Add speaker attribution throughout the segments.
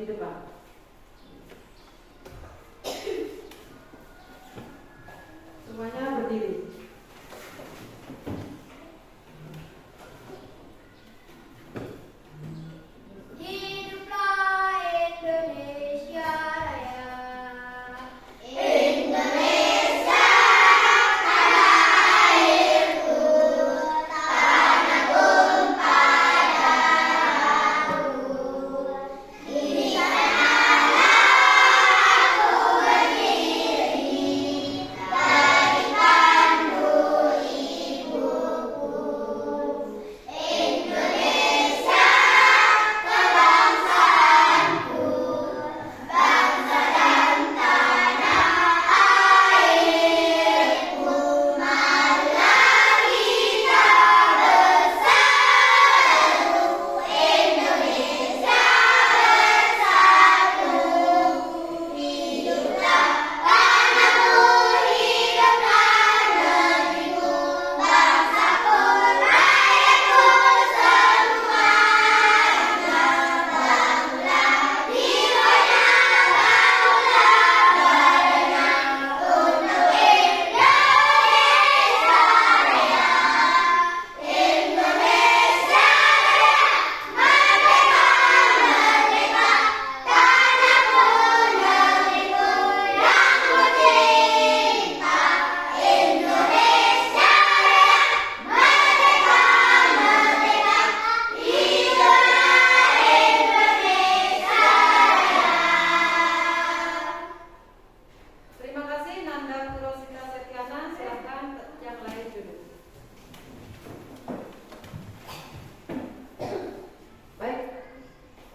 Speaker 1: depan. Semuanya berdiri.
Speaker 2: Hiduplah Indonesia Raya.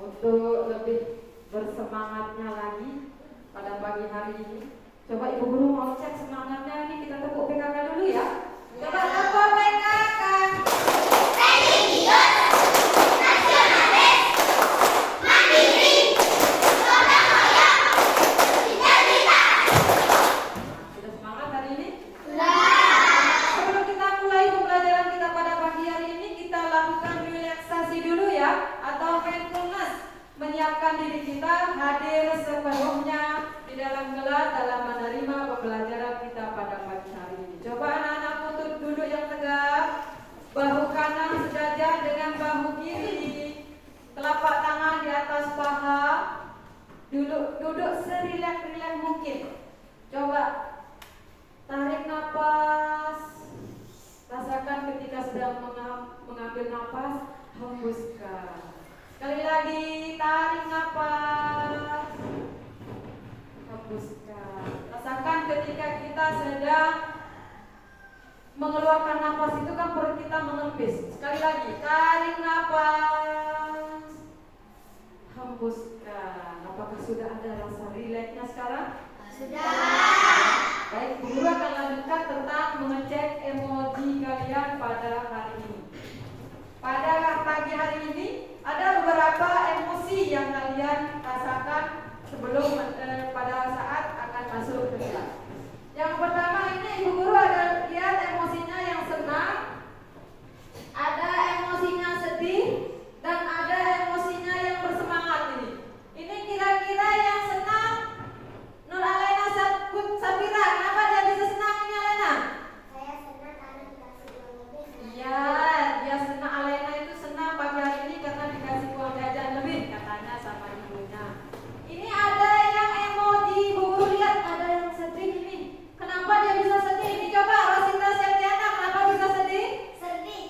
Speaker 1: Untuk lebih bersemangatnya lagi pada pagi hari ini, coba Ibu Guru mau cek semangatnya ini, kita tepuk PKK dulu ya. Coba tepuk PKK.
Speaker 2: Religius, nasionalis, mandiri, gotong royong, integritas.
Speaker 1: Sudah semangat hari ini?
Speaker 2: Sudah.
Speaker 1: Sebelum kita mulai pembelajaran kita pada pagi hari ini, kita lakukan relaksasi dulu ya, atau mindfulness. Menyiapkan diri kita hadir sepenuhnya di dalam kelas dalam menerima pembelajaran kita pada pagi hari ini. Coba anak-anak untuk duduk yang tegak, bahu kanan sejajar dengan bahu kiri, telapak tangan di atas paha, duduk serileks-rileks mungkin. Coba tarik nafas, rasakan ketika sedang mengambil nafas, hembuskan. Sekali lagi, tarik nafas, hembuskan. Rasakan ketika kita sedang mengeluarkan nafas itu kan perut kita mengempis. Sekali lagi, tarik nafas, hembuskan. Apakah sudah ada rasa rileksnya sekarang?
Speaker 2: Sudah.
Speaker 1: Baik, Guru akan lanjutkan tentang mengecek emoji kalian pada hari ini. Pada pagi hari ini ada beberapa emosi yang kalian rasakan sebelum pada saat akan masuk ke kelas. Yang pertama ini Ibu Guru ada lihat emosinya yang senang, ada emosinya sedih, dan ada emosinya yang bersemangat ini. Ini kira-kira yang senang Nur Alena Sapira, kenapa dia bisa senang ini Alena?
Speaker 2: Saya senang karena dikasih uang lebih.
Speaker 1: Iya, dia senang, Alena itu senang pagi hari ini karena dikasih uang jajan lebih katanya sama ibunya. Ini ada yang emoji, Ibu Guru lihat ada yang sedih ini. Kenapa dia bisa sedih? Ini coba Rosita Septiana, kenapa bisa sedih?
Speaker 2: Sedih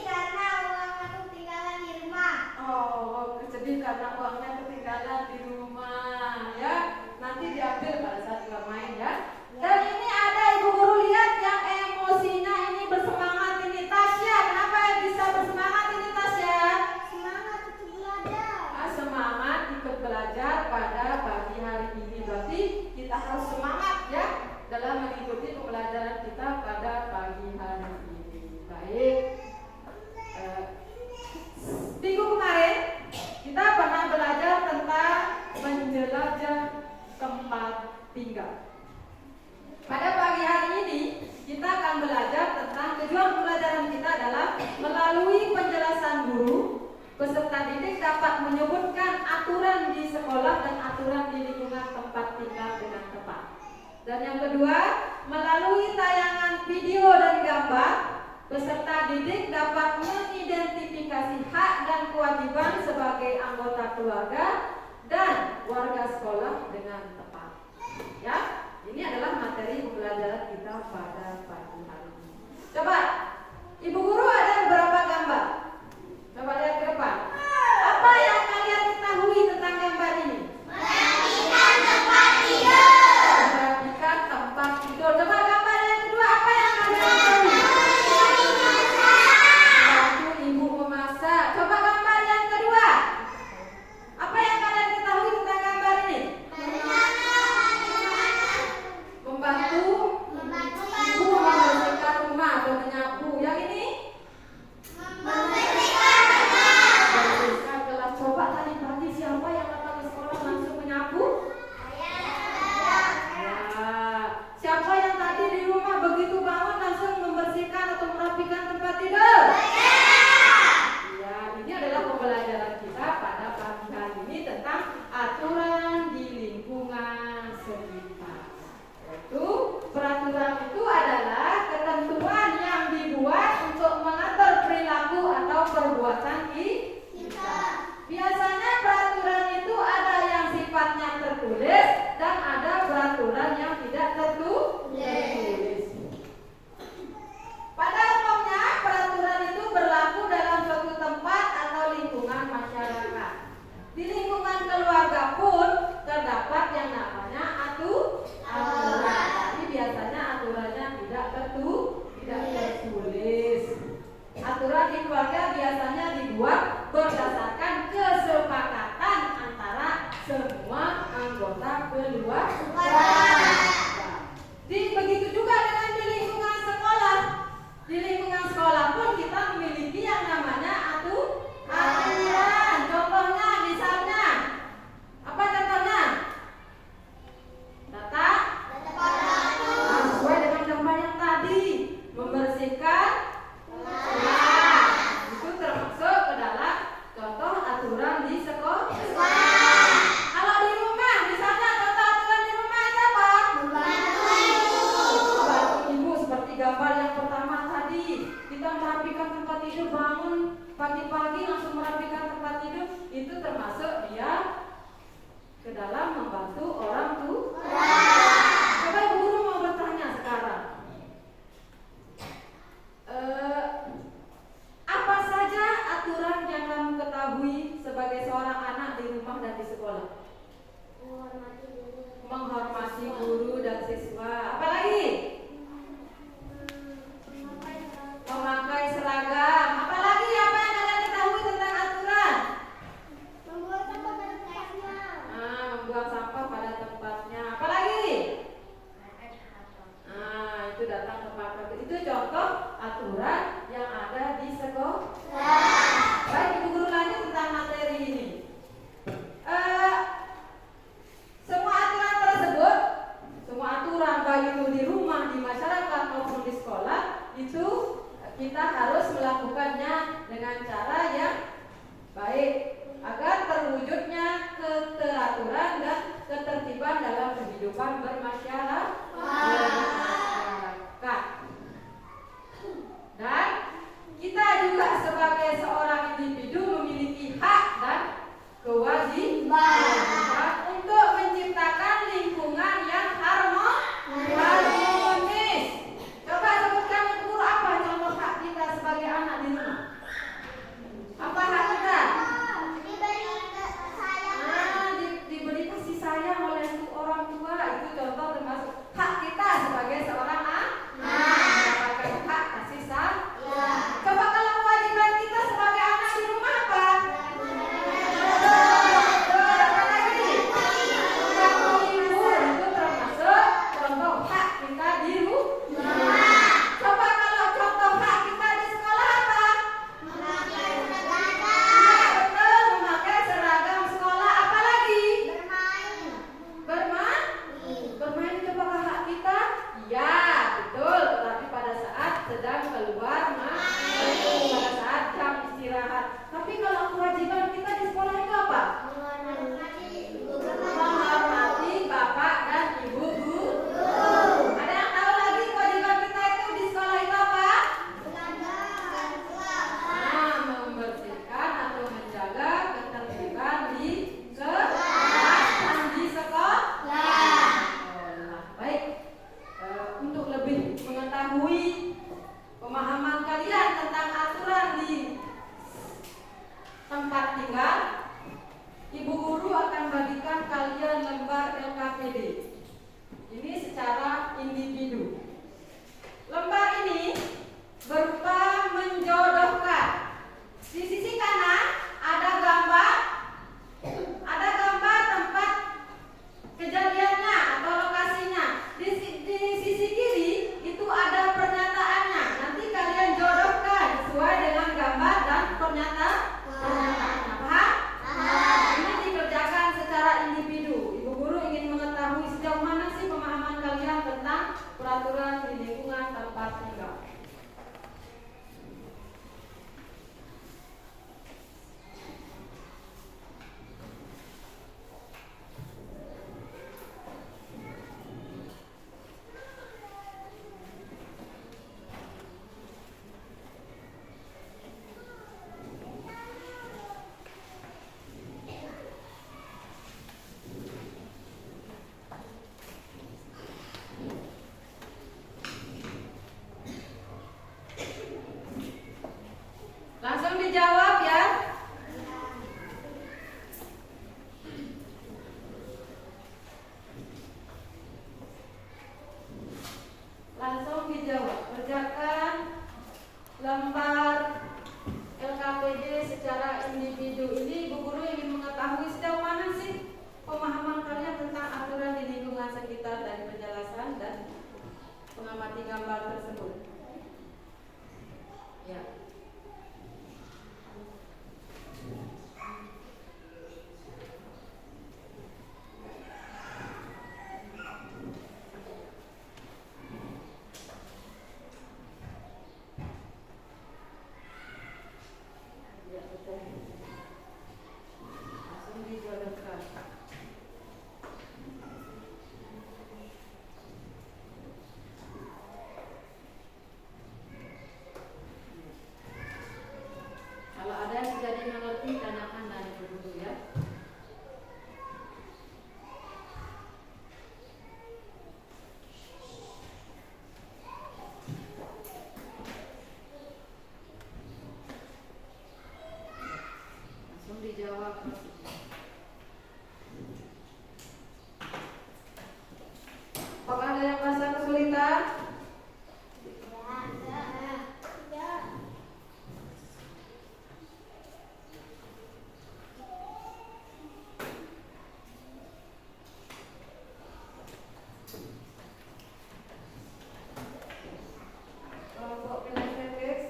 Speaker 2: karena uang aku ketinggalan di rumah.
Speaker 1: Oh, sedih karena uangnya ketinggalan di rumah ya. Nanti diambil pada saat kita main ya. Dan ini ada Ibu Guru lihat yang emosinya ini bersemangat ini. Tasya, kenapa yang bisa bersemangat ini Tasya?
Speaker 2: Semangat untuk belajar.
Speaker 1: Semangat ikut belajar pada pagi hari ini. Berarti kita harus semangat ya dalam mengikuti pembelajaran kita pada pagi hari ini. Baik. Minggu kemarin kita pernah belajar tentang menjelajah tempat tinggal. Pada pagi hari ini kita akan belajar tentang tujuan pembelajaran kita adalah melalui penjelasan guru, peserta didik dapat menyebutkan aturan di sekolah dan aturan di lingkungan tempat tinggal dengan tepat. Dan yang kedua, melalui tayangan video dan gambar, peserta didik dapat mengidentifikasi hak dan kewajiban sebagai anggota keluarga dan warga sekolah dengan tepat. Ya, ini adalah materi pembelajaran kita pada pagi hari ini. Coba, Ibu Guru ada beberapa gambar. Coba lihat ke depan. Apa yang kalian ketahui tentang gambar ini?
Speaker 2: Perhatikan tempat tidur.
Speaker 1: Perhatikan tempat tidur. Coba gambar yang kedua, apa yang kalian ketahui? Bantu ibu memasak. Coba gambar yang kedua. Apa yang kalian ketahui tentang gambar ini? Membantu ibu membersihkan rumah atau menyapu. Yang ini? Membersihkan kelas. Coba tadi pagi siapa yang datang ke sekolah langsung menyapu? Siapa yang tadi di rumah begitu bangun langsung membersihkan atau merapikan tempat tidur? Ya, ini adalah pembelajaran kita pada pagi hari ini tentang aturan di lingkungan sekitar. Yaitu peraturan itu adalah ketentuan yang dibuat untuk mengatur perilaku atau perbuatan kita. Biasanya peraturan itu ada yang sifatnya tertulis dan ada peraturan yang tidak tertulis. Pada umumnya peraturan itu berlaku dalam suatu tempat atau lingkungan masyarakat. Di lingkungan keluarga pun terdapat yang namanya aturan. Tapi biasanya aturannya tidak tertulis. Aturan di keluarga biasanya dibuat berdasarkan kesepakatan antara semua anggota keluarga. Begitu juga dengan di lingkungan sekolah. Di lingkungan sekolah pun kita memiliki yang namanya aturan. Contohnya misalnya, apa contohnya? Data sesuai dengan gambar yang tadi, membersihkan kelas. Itu termasuk ke dalam contoh aturan di sekolah. Kalau di rumah, misalnya contoh aturan di rumah itu apa? Membantu ibu seperti gambar yang pertama tadi. Kita merapikan tempat tidur, bangun pagi-pagi langsung merapikan tempat tidur. Itu termasuk dia ke dalam membantu orang tua. Coba Ibu Guru mau bertanya sekarang. Apa saja aturan yang kamu ketahui sebagai seorang anak di rumah dan di sekolah? Menghormati guru dan siswa. Apa lagi? Memakai seragam. Apa lagi? Apa yang kalian ketahui tentang aturan?
Speaker 2: Membuang sampah pada tempatnya.
Speaker 1: Membuang sampah pada tempatnya. Apa lagi? Itu datang tepat waktu. Itu contoh aturan yang ada di sekolah. Baik, Ibu Guru lanjut tentang materi ini. Semua aturan tinggal, Ibu Guru akan bagikan kalian lembar LKPD. Ini secara individu. Lembar ini berupa menjodohkan. Di sisi kanan ada gambar tempat kejadiannya atau lokasinya. Di sisi kiri itu ada pernyataannya. Nanti kalian jodohkan sesuai dengan gambar dan pernyataannya. Paham? Ini dikerjakan secara individu. Ibu Guru ingin mengetahui sejauh mana sih pemahaman kalian tentang peraturan di lingkungan tempat tinggal. Langsung dijawab ya. Langsung dijawab. Kerjakan lembar LKPD secara individu. Ini Ibu Guru ingin mengetahui sejauh mana sih pemahaman kalian tentang aturan di lingkungan sekitar dari penjelasan dan mengamati gambar tersebut. Ya. Langsung dijodohkan. Kalau ada yang sudah dimengerti, tanyakan dari Ibu ya. Langsung dijawab. Apakah ada yang merasa kesulitan? Kelompok kinesis.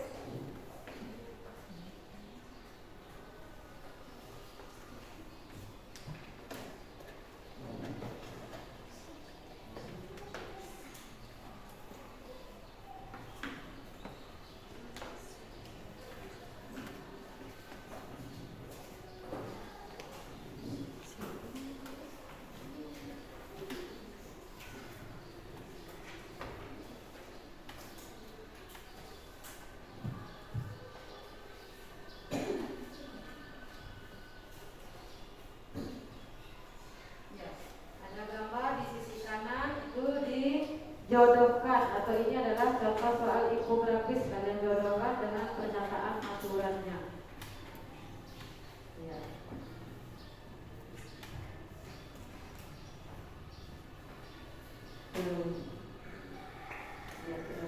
Speaker 1: Ya, ada gambar di sisi kanan itu dijodohkan atau ini adalah contoh soal infografis, kalian jodohkan dengan pernyataan aturannya. Ya. Ya, terus.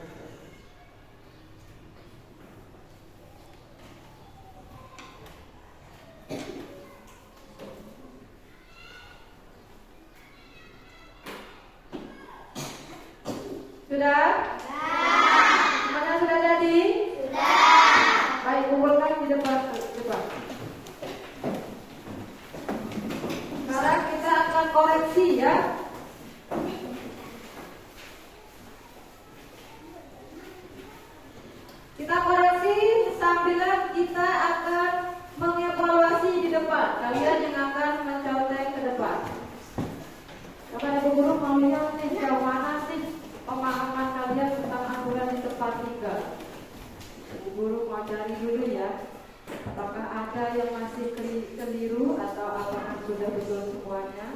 Speaker 1: Sudah? Semuanya sudah jadi? Baik, kumpulkan di depan. Sekarang kita akan koreksi ya. Kita koreksi sambil kita akan mengevaluasi di depan. Kalian yang akan mencontek ke depan. Kepada Ibu Guru mau lihat nih sejauh mana sih pemahaman kalian tentang aturan di tempat tinggal. Ibu Guru mau cari dulu ya. Apakah ada yang masih keliru atau apakah sudah betul semuanya?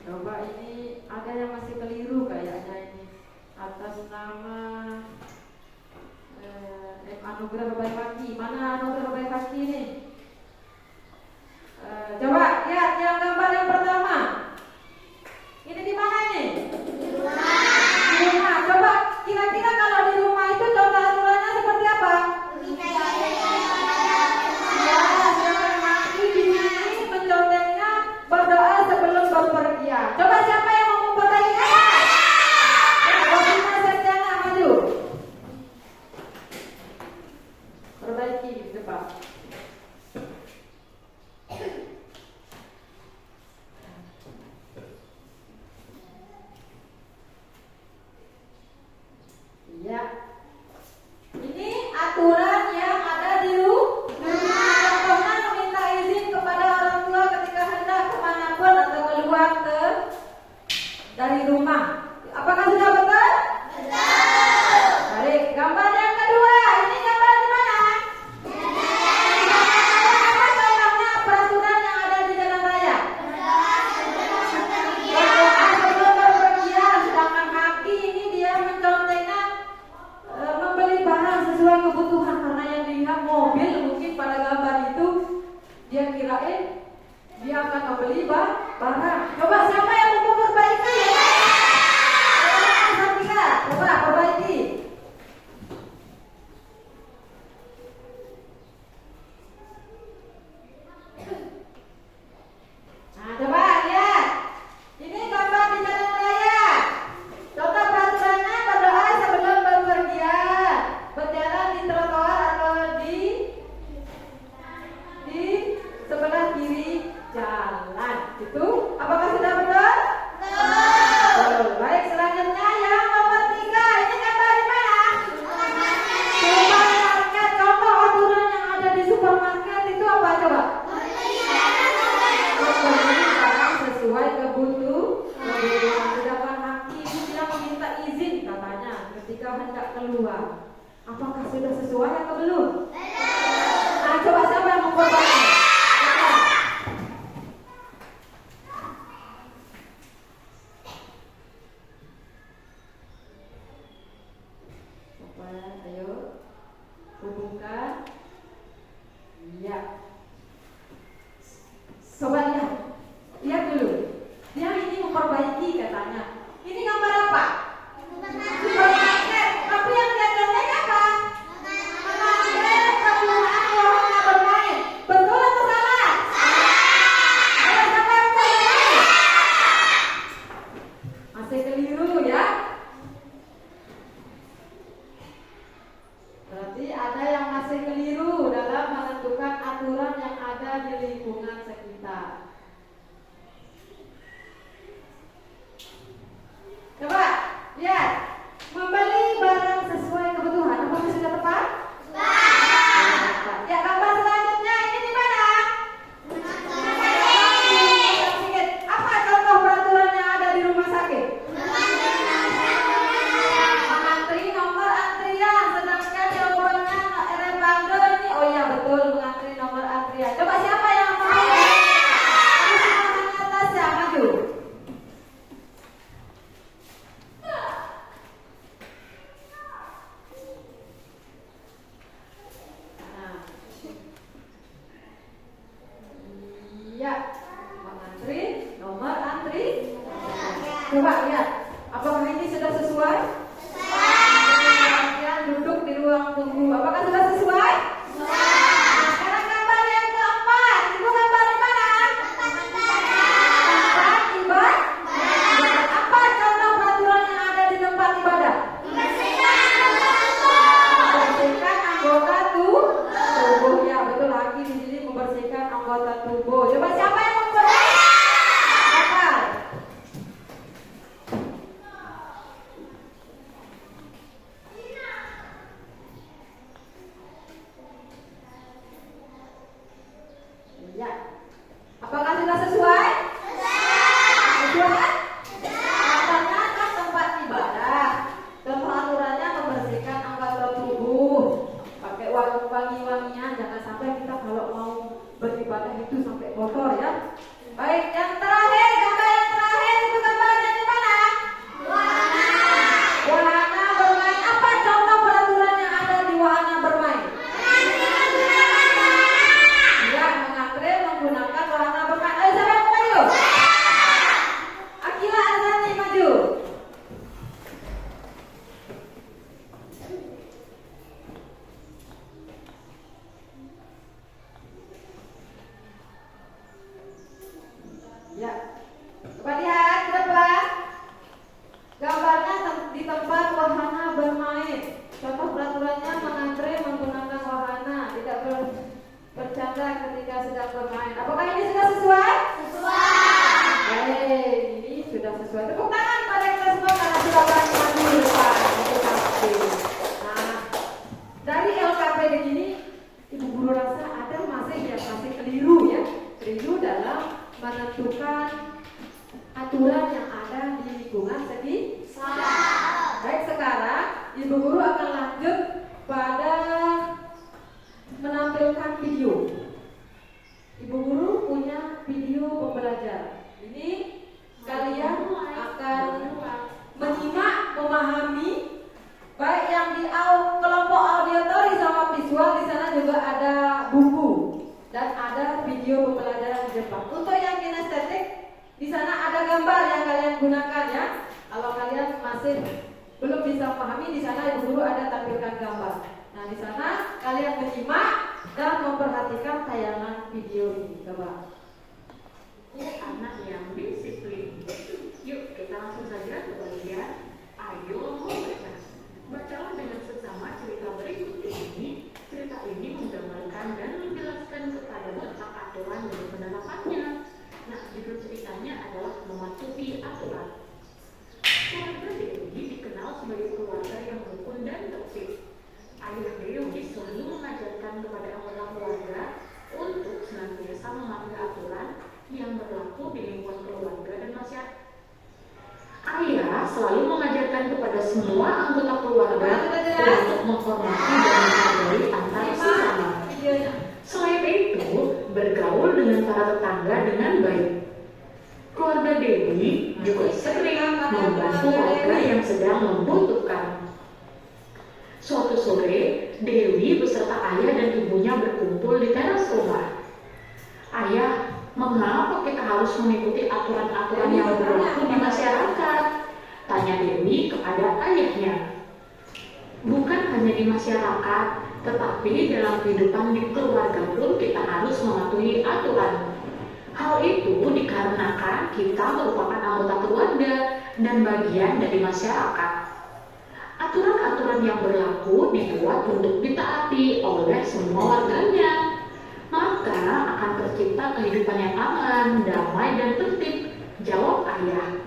Speaker 1: Coba ini ada yang masih keliru kayaknya ini atas atas nama Anugerah Bapak Kaki. Mana Anugerah Bapak Kaki ini? Coba lihat yang gambar yang pertama. Ini di mana ini? Di rumah. Coba kira-kira kalau di rumah itu contoh aturannya seperti apa? Menconteknya berdoa sebelum bepergian. Coba siapa yang mau memperbaiki? Waktunya Septiana maju. Perbaiki di depan. Ya. Ini aturan yang ada di rumah. Pernah meminta izin kepada orang tua ketika hendak kemanapun atau keluar dari rumah. Apakah sudah betul? Betul. Baik, gambar yang kedua. Ini gambar di mana? Apa contohnya peraturan yang ada di jalan raya? Berdoa sebelum bepergian. Sedangkan kaki ini dia menconteknya membeli barang sesuai kebutuhan, karena yang dilihat mobil mungkin pada gambar itu dia kirain dia akan membeli barang. Coba siapa yang mau memperbaiki? Coba perbaiki. Nah, coba lihat. Ini gambar di jalan raya. Contoh peraturannya berdoa sebelum bepergian, berjalan di trotoar atau di sebelah kiri jalan. Itu apakah sudah betul? Betul. Baik, selanjutnya yang nomor 3. Ini gambar di mana? Supermarket. Contoh aturan yang ada di supermarket itu apa coba? Membeli barang sesuai kebutuhan. Sedangkan hakim dia meminta izin katanya ketika hendak keluar. Apakah sudah sesuai atau belum? Nah, coba siapa yang memperbaiki? Ayo hubungkan. Ya. Coba lihat dulu. Dia ini memperbaiki katanya. Ini gambar apa? Supermarket. Tapi yang dia contek apa? Bermain. Betul atau salah? Ayo siapa yang bermain? Masih keliru ya. Berarti ada yang masih keliru dalam menentukan aturan yang ada di lingkungan sekitar. Coba lihat, membeli barang sesuai kebutuhan. Apakah sudah tepat? Tepat. Ya, gambar selanjutnya ini di mana? Apa contoh peraturan yang ada di rumah sakit? Mengantri nomor antrian, sedangkan jawabannya Rebando ini, oh iya betul, mengantri nomor antrian. Coba siapa yang mau? bermain. Apakah ini sudah sesuai?
Speaker 2: Sesuai.
Speaker 1: Ini sudah sesuai. Tepuk tangan pada kita semua karena sudah berani di depan. Itu pasti. Nah, dari LKP begini, Ibu Guru rasa ada masih keliru ya. Keliru dalam menentukan aturan yang ada di lingkungan sekitar. Baik, sekarang Ibu Guru akan lanjut pada menampilkan video. Ibu Guru punya video pembelajaran. Ini kalian akan menyimak, memahami, baik yang di kelompok auditory sama visual. Di sana juga ada buku dan ada video pembelajaran di depan. Untuk yang kinestetik, di sana ada gambar yang kalian gunakan ya. Kalau kalian masih belum bisa memahami, di sana Ibu Guru ada tampilkan gambar. Nah, di sana kalian menyimak dan memperhatikan tayangan video ini. Coba.
Speaker 3: Anak yang disiplin. Yuk kita langsung saja ke bagian ayo membaca. Bacalah dengan seksama cerita berikut ini. Cerita ini menggambarkan dan menjelaskan kepada letak aturan dan penerapannya. Nah, judul ceritanya adalah mematuhi aturan. Keluarga Dewi dikenal sebagai keluarga yang rukun dan tertib. Ayah Dewi selalu mengajarkan kepada anggota keluarga untuk senantiasa mematuhi aturan yang berlaku di lingkungan keluarga dan masyarakat. Ayah selalu mengajarkan kepada semua anggota keluarga untuk menghormati dan menghargai antar sesama. Selain itu, bergaul dengan para tetangga dengan baik. Keluarga Dewi juga sering membantu warga yang sedang membutuhkan. Suatu sore, Dewi beserta ayah dan ibunya berkumpul di teras rumah. Ayah, mengapa kita harus mengikuti aturan-aturan yang berlaku di masyarakat? Tanya Dewi kepada ayahnya. Bukan hanya di masyarakat, tetapi dalam kehidupan di keluarga pun kita harus mematuhi aturan. Hal itu dikarenakan kita merupakan anggota keluarga dan bagian dari masyarakat. Aturan-aturan yang berlaku dibuat untuk ditaati oleh semua warganya. Maka akan tercipta kehidupan yang aman, damai, dan tertib. Jawab ayah.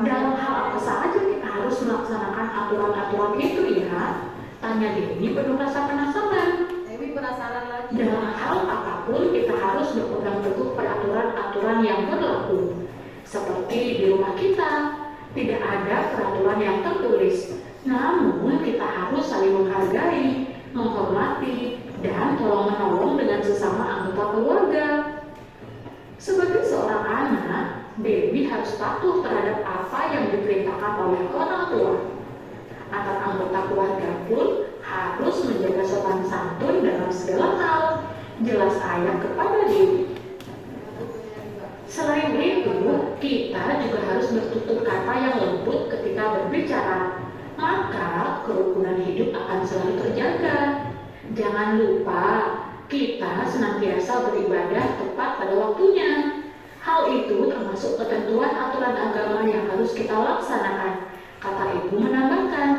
Speaker 3: Dalam hal apa saja kita harus melaksanakan aturan-aturan itu ya? Tanya Dewi penuh rasa penasaran.
Speaker 1: Dewi penasaran lagi.
Speaker 3: Dalam hal apapun kita harus berpegang teguh pada aturan-aturan yang berlaku. Seperti di rumah kita, tidak ada peraturan yang tertulis. Namun kita harus saling menghargai, menghormati, dan tolong-menolong dengan sesama anggota keluarga. Sebagai seorang anak, Dewi harus patuh terhadap apa yang diperintahkan oleh orang tua. Antar anggota keluarga pun harus menjaga sopan santun dalam segala hal. Jelas ayah kepada Dewi. Selain itu, kita juga harus bertutur kata yang lembut ketika berbicara. Maka kerukunan hidup akan selalu terjaga. Jangan lupa, kita senantiasa beribadah tepat pada waktunya. Hal itu termasuk ketentuan aturan agama yang harus kita laksanakan. Kata ibu menambahkan.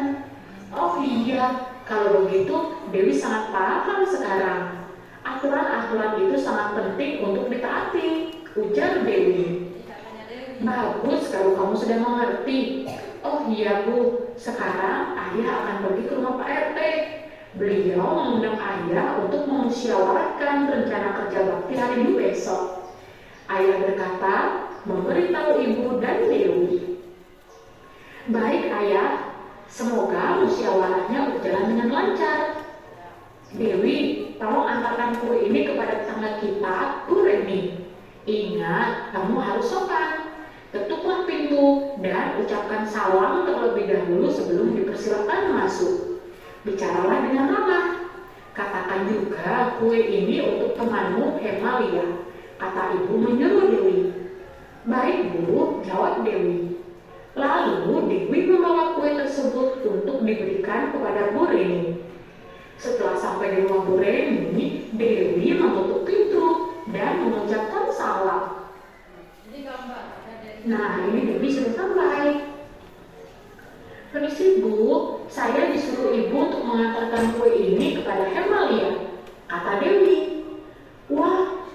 Speaker 3: Oh iya, kalau begitu Dewi sangat paham sekarang. Aturan-aturan itu sangat penting untuk ditaati, ujar Dewi. Bagus kalau kamu sudah mengerti. Oh iya Bu, sekarang ayah akan pergi ke rumah Pak RT. Beliau mengundang ayah untuk memusyawarahkan rencana kerja bakti hari ini besok. Ayah berkata, memberitahu ibu dan Dewi. Baik ayah, semoga musyawarahnya berjalan dengan lancar. Dewi, tolong antarkan kue ini kepada tetangga kita, Bu Reni. Ingat, kamu harus sopan. Ketuklah pintu dan ucapkan salam terlebih dahulu sebelum dipersilakan masuk. Bicaralah dengan ramah. Katakan juga kue ini untuk temanmu Hemalia, kata ibu menyuruh Dewi. Baik Bu, jawab Dewi. Lalu Dewi membawa kue tersebut untuk diberikan kepada Bu Reni. Setelah sampai di rumah Bu Reni, Dewi menutup pintu dan mengucapkan salam. Nah, ini Dewi sudah sampai. Permisi Bu, saya disuruh ibu untuk mengantarkan kue ini kepada Hemalia, kata Dewi. Wah,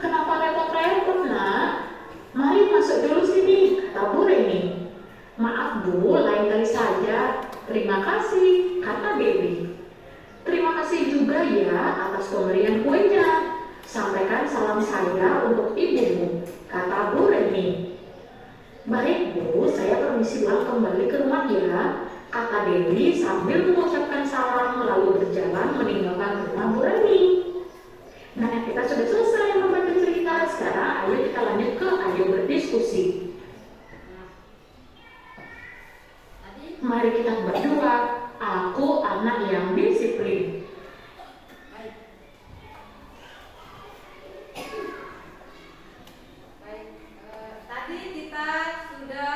Speaker 3: Aduh, lain kali saja. Terima kasih, kata Dewi. Terima kasih juga ya atas pemberian kuenya. Sampaikan salam saya untuk ibumu, kata Bu Reni. Baik Bu, saya permisi pulang kembali ke rumah ya, kata Dewi sambil mengucapkan salam lalu berjalan meninggalkan rumah Bu Reni. Nah, kita sudah selesai membaca cerita. Sekarang ayo kita lanjut ke ayo berdiskusi. Mari kita berdua. Aku anak yang disiplin.
Speaker 1: Tadi kita sudah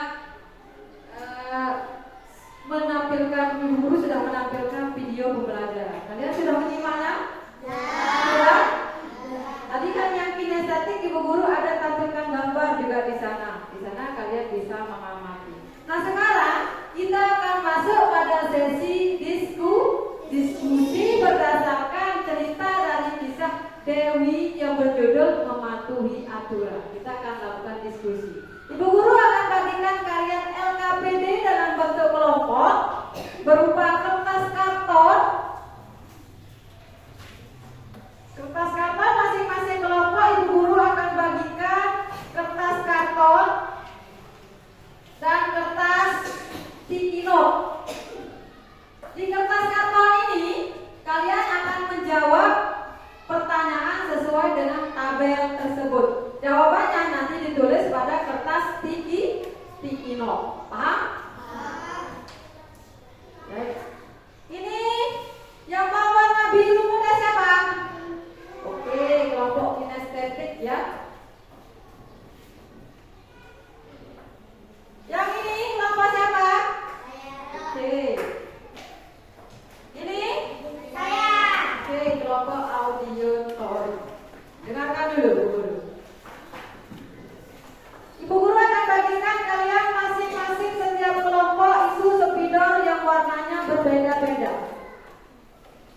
Speaker 1: menampilkan, ibu guru sudah menampilkan video pembelajaran. Kalian sudah menyimaknya? Ya. Tadi kan yang kinestetik ibu guru ada tampilkan gambar juga di sana. Di sana kalian bisa mengamati. Nah sekarang kita akan masuk pada sesi diskusi berdasarkan cerita dari kisah Dewi yang berjudul Mematuhi Aturan. Kita akan lakukan diskusi. Ibu guru akan bagikan kalian LKPD dalam bentuk kelompok berupa kertas karton. Kertas karton masing-masing kelompok ibu guru akan bagikan kertas karton dan kertas sticky note. Di kertas karton ini kalian akan menjawab pertanyaan sesuai dengan tabel tersebut. Jawabannya nanti ditulis pada kertas sticky note. Paham? Baik. Ini yang mau warna biru muda siapa? Oke, kelompok kinestetik ya. Yang ini kelompok siapa? Oke. Ini?
Speaker 2: Saya.
Speaker 1: Oke, kelompok auditory. Dengarkan dulu, Bu Guru. Ibu Guru akan bagikan kalian masing-masing setiap kelompok isu spidol yang warnanya berbeda-beda.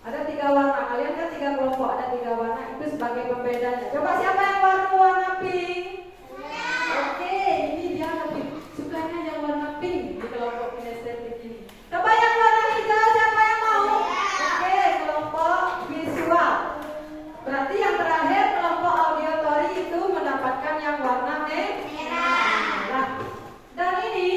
Speaker 1: Ada 3 warna, kalian kan 3 kelompok, ada 3 warna, itu sebagai pembedanya. Coba siapa yang warna pink? Oke, ini dia lebih sukanya yang warna pink di kelompok kinestetik ini. Coba yang warna hijau, siapa yang mau? Oke, kelompok visual. Berarti yang terakhir kelompok auditory itu mendapatkan yang warna merah. Dan ini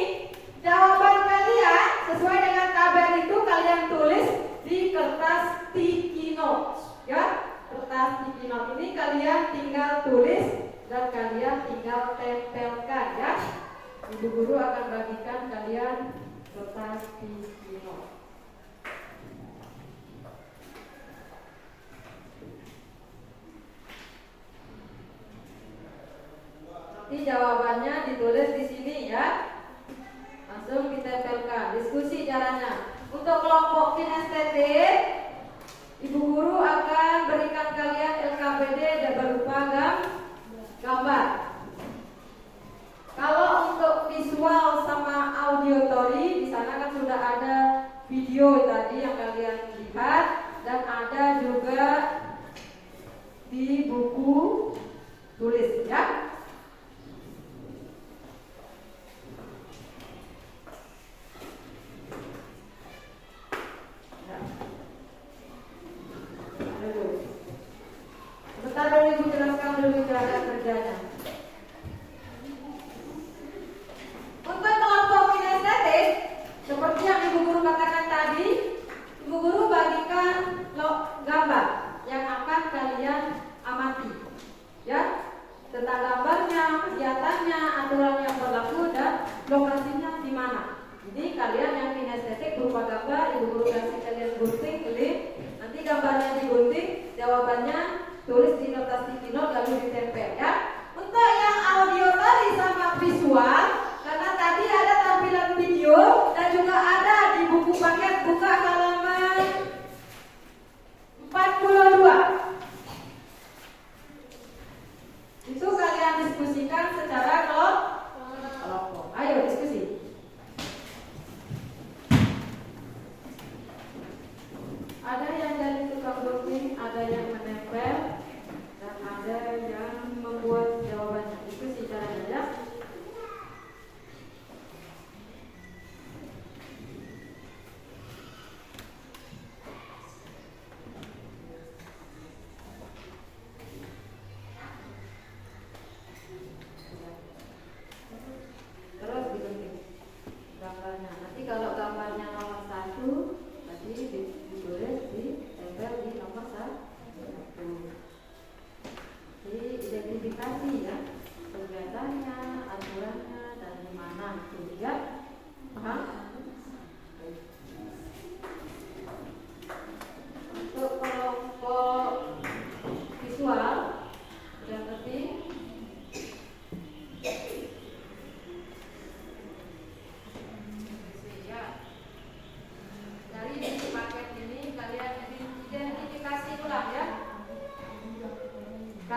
Speaker 1: jawaban kalian sesuai dengan tabel itu kalian tulis di kertas sticky note. Ya, kertas sticky note ini kalian tinggal tulis dan kalian tinggal tempelkan ya. Ibu guru akan bagikan kalian kertas sticky note. Nanti jawabannya ditulis di sini ya. Langsung ditempelkan. Diskusi caranya. Untuk kelompok kinestetik, ibu guru akan berikan kalian LKPD dan berupa gambar. Kalau untuk visual sama auditory, di sana kan sudah ada video tadi yang kalian lihat dan ada juga di buku tulis ya. Sebentar dulu ibu jelaskan dulu cara kerjanya. Untuk kelompok kinestetik, seperti yang ibu guru katakan tadi, ibu guru bagikan gambar yang akan kalian amati, ya, tentang gambarnya, kegiatannya, aturan yang berlaku dan lokasinya di mana. Jadi kalian yang kinestetik berupa gambar, ibu guru kasih kalian gunting, link, nanti gambarnya digunting, jawabannya tulis di kertas sticky note lalu ditempel ya. Untuk yang auditory sama visual, karena tadi ada tampilan video dan juga ada di buku paket, buka halaman 42. Itu kalian diskusikan secara kelompok. Ayo diskusi. Ada yang dari tukang gunting, ada yang menempel, dan ada yang membuat jawabannya. Diskusi caranya ya.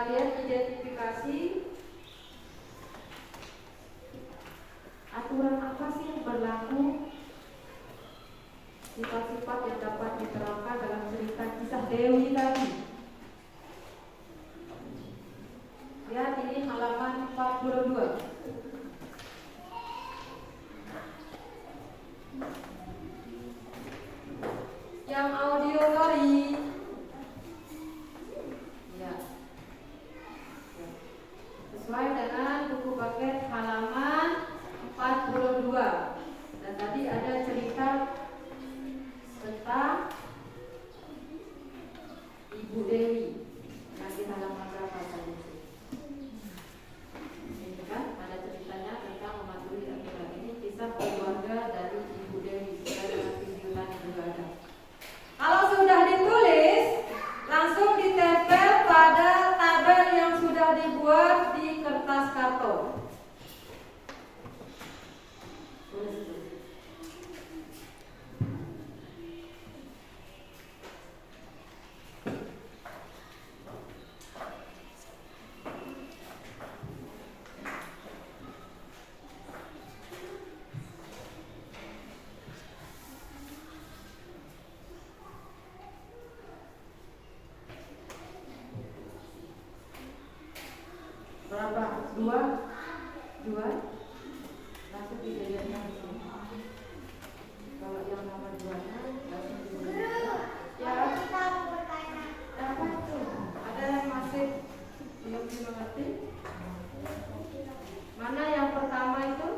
Speaker 1: kalian identifikasi aturan apa sih yang berlaku, sifat-sifat yang dapat diterapkan dalam cerita kisah Dewi tadi. Lihat ini halaman 42. Yang audiotori ya. Sesuai dengan buku paket halaman 42. Dan tadi ada cerita tentang Ibu Dewi. Nanti halaman berapa tadi? Ini kan ada ceritanya tentang mematuhi aturan. Ini kisah keluarga dari Ibu Dewi. Sudah dalam video tadi juga ada. Kalau sudah ditulis, langsung ditempel pada tabel yang sudah dibuat di kertas karton. Berapa? Dua? Langsung dijadikan di sini. Kalau yang nomor 2-nya langsung dijadikan. Ya,
Speaker 2: Aku tahu bertanya.
Speaker 1: apa itu? Ada yang masih belum dimengerti? Mana yang pertama itu?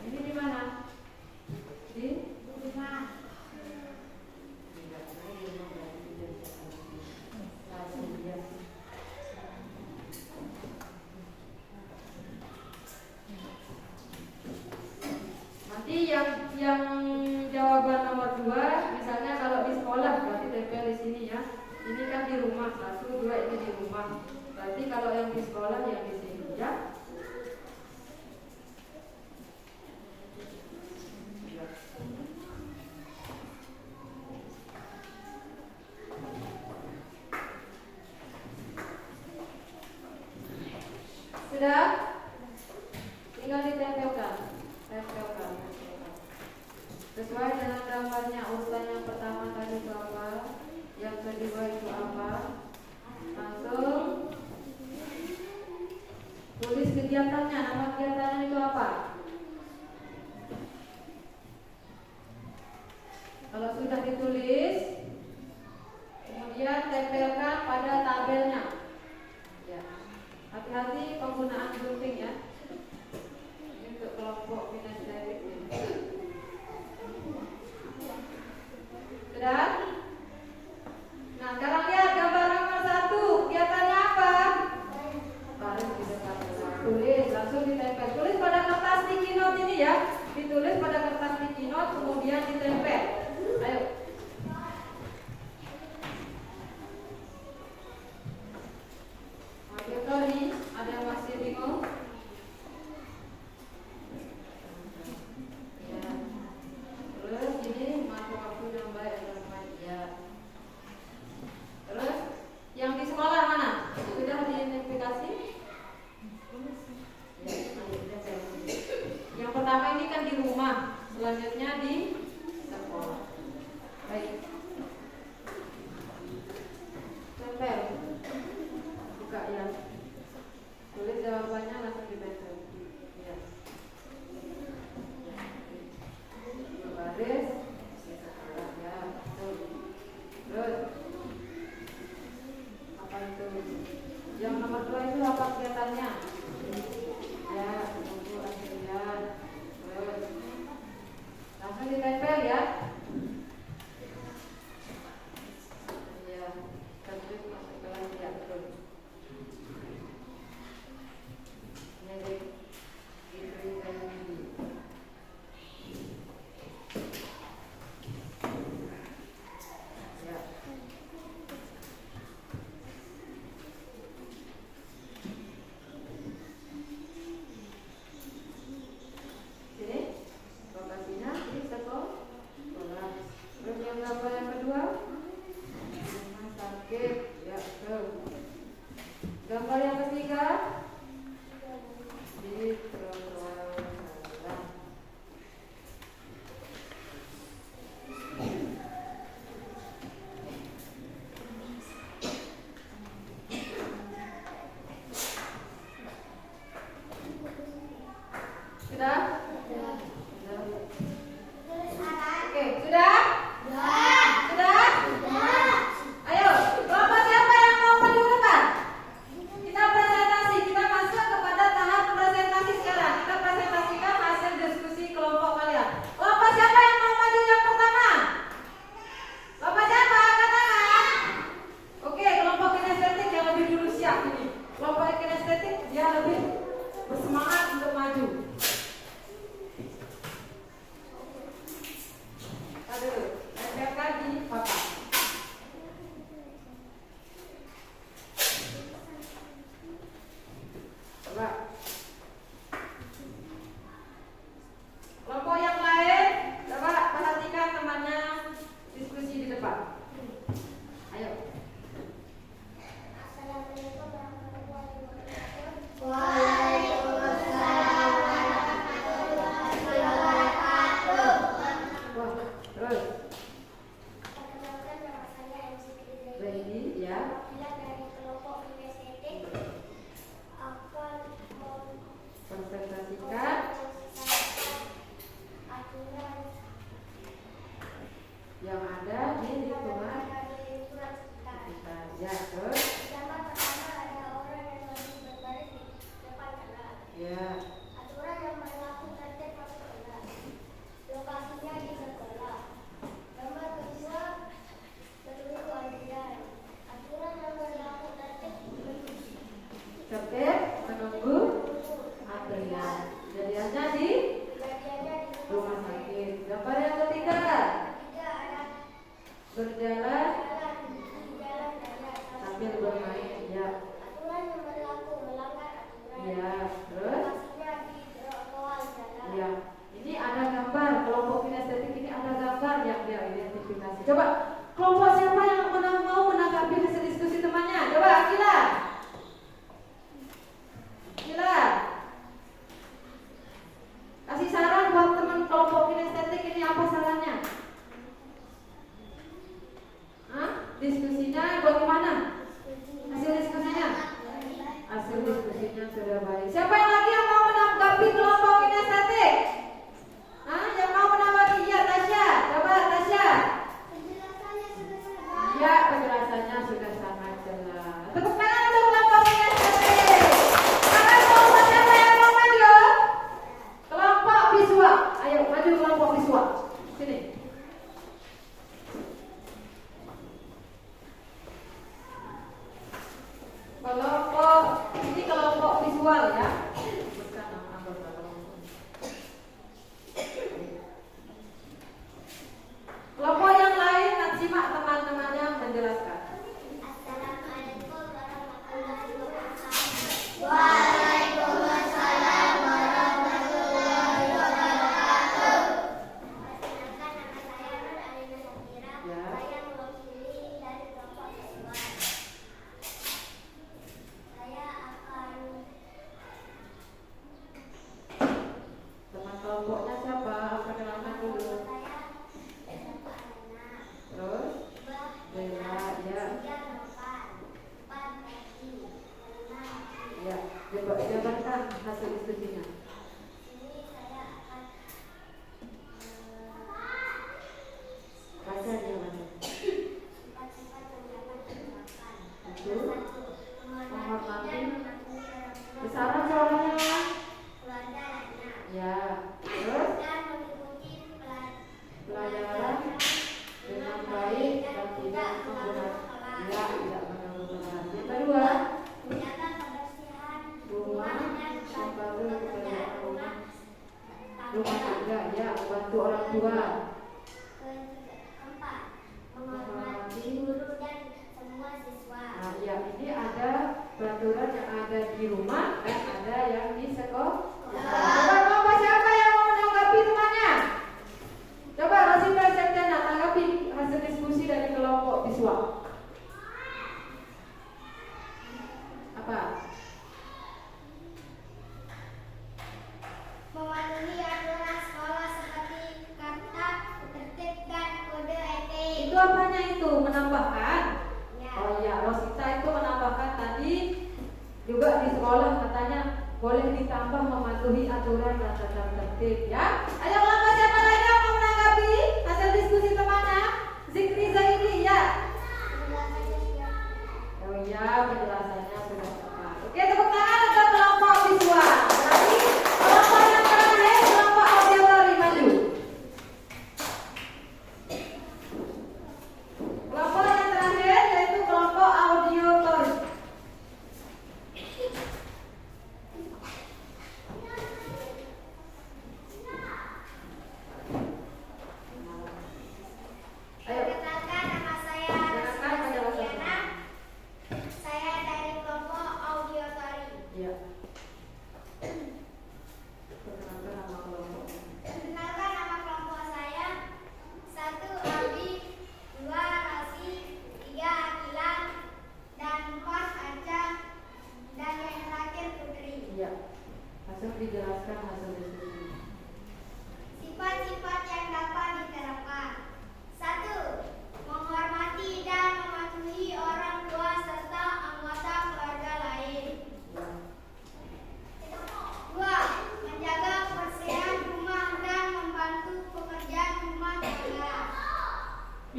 Speaker 1: Ini di mana? Di
Speaker 2: Lima.
Speaker 1: Nanti yang jawaban nomor 2, misalnya kalau di sekolah berarti tempel di sini ya. Ini kan di rumah, 1, 2 ini di rumah. Berarti kalau yang di sekolah yang di sini ya. Sudah? Tinggal ditempelkan. Tempelkan. Sesuai dengan gambarnya, urutan yang pertama tadi itu apa, yang kedua itu apa. Langsung tulis kegiatannya, nama kegiatannya itu apa. Kalau sudah ditulis, kemudian tempelkan pada tabelnya. Ya. Hati-hati penggunaan gunting ya. Ini untuk kelompok kinestetik ini. Sudah? Nah, sekarang lihat gambar nomor 1. Kegiatannya apa? Baris di depan. Tulis, langsung ditempel. Tulis pada kertas sticky note ini ya. Ditulis pada kertas sticky note, kemudian ditempel. Ayo. Auditori, ada yang masih bingung? Ya. Terus ini masuk waktu yang baik adalah ya. Terus yang di sekolah mana? Sudah diidentifikasi? Ya, yang pertama ini kan di rumah, selanjutnya di sekolah. Baik. Tempel. Buka ya. Tulis jawabannya langsung ditempel. Ya. Baris. Ya. Terus. Apa itu? Yang nomor 2 itu apa kegiatannya? Ya, tunggu latihan. Terus. Langsung Terus
Speaker 2: Perkenalkan, nama saya MC Zaini.
Speaker 1: Zaini, ya.
Speaker 2: Perwakilan dari kelompok kinestetik akan
Speaker 1: Presentasikan
Speaker 2: aturan
Speaker 1: yang ada di lingkungan kita. Ya, terus
Speaker 2: Yang pertama ada orang yang lagi berbaris di depan kelas.
Speaker 1: ya.
Speaker 2: Aturan yang berlaku tertib masuk kelas. Lokasinya di sekolah. Gambar kedua menunggu antrian. Aturan yang berlaku tertib
Speaker 1: Tertib menunggu antrian. Kejadiannya di
Speaker 2: kejadiannya di
Speaker 1: rumah sakit. Gambar yang ketiga,
Speaker 2: Ketiga ada
Speaker 1: berjalan
Speaker 2: jalan di jalan raya.
Speaker 1: sambil bermain. Ya,
Speaker 2: Aturan yang berlaku melanggar aturan.
Speaker 1: ya. Terus
Speaker 2: Lokasinya di trotoar jalan.
Speaker 1: ya. Ini ada gambar kelompok kinestetik ini ada gambar yang dia identifikasi. Coba kelompok siapa yang mau menanggapi hasil diskusi temannya? Coba Akila. Akila. Kasih saran buat teman kelompok kinestetik ini apa sarannya? Hah? Diskusinya bagaimana? Hasil diskusinya? Hasil diskusinya sudah baik. Siapa yang lagi yang mau menanggapi kelompok kinestetik? Hah? Yang mau menanggapi? Iya, Tasya. Coba Tasya.
Speaker 2: Penjelasannya sudah selesai.
Speaker 1: Ya, penjelasannya sudah sangat jelas. Tepuk tangan untuk kelompok kinestetik. Sekarang kelompok siapa yang mau maju? Kelompok visual. Ayo maju kelompok visual. Sini. Kelompok ini kelompok visual ya. Bukan nama anggota kelompok. Kelompok yang lain, nak simak teman-temannya menjelaskan.
Speaker 2: Assalamualaikum warahmatullahi wabarakatuh. Waalaikumsalam warahmatullahi wabarakatuh. Perkenalkan, nama saya Nur Alina Safira.
Speaker 1: Ya.
Speaker 2: Saya mewakili dari kelompok visual. Saya akan
Speaker 1: Teman kelompoknya siapa? Perkenalkan dulu.
Speaker 2: saya Bapak Alana.
Speaker 1: Terus Bella, ya. Ya, jabarkan hasil diskusinya. Baca dia mana? Itu menghormati besaran suaranya. Ya, terus pelajaran dengan baik dan tidak menggunakan ya tidak menggunakan. Yang kedua, rumah membantu pekerjaan rumah tangga ya, membantu orang tua.
Speaker 2: Keempat, menghormati guru dan semua siswa.
Speaker 1: Nah, ya ini ada peraturan yang ada di rumah dan ada yang di sekolah. Coba kelompok siapa yang mau menanggapi temannya? Coba Rosita Septiana tanggapi hasil diskusi dari kelompok visual. Apa?
Speaker 2: Mematuhi aturan sekolah seperti kata tertib dan kode etik.
Speaker 1: Itu apanya itu? Menambahkan?
Speaker 2: Ya.
Speaker 1: Oh iya, Rosita itu menambahkan tadi juga di sekolah katanya boleh ditambah mematuhi aturan dan tata tertib ya. Ayo kelompok siapa lagi yang mau menanggapi hasil diskusi temannya? Zikri Zaini ya.
Speaker 2: Penjelasannya sudah.
Speaker 1: Oh iya, penjelasannya sudah tepat. Oke, tepuk tangan untuk kelompok visual. Berarti kelompok yang terakhir kelompok auditori maju. Kelompok yang terakhir yaitu kelompok auditori.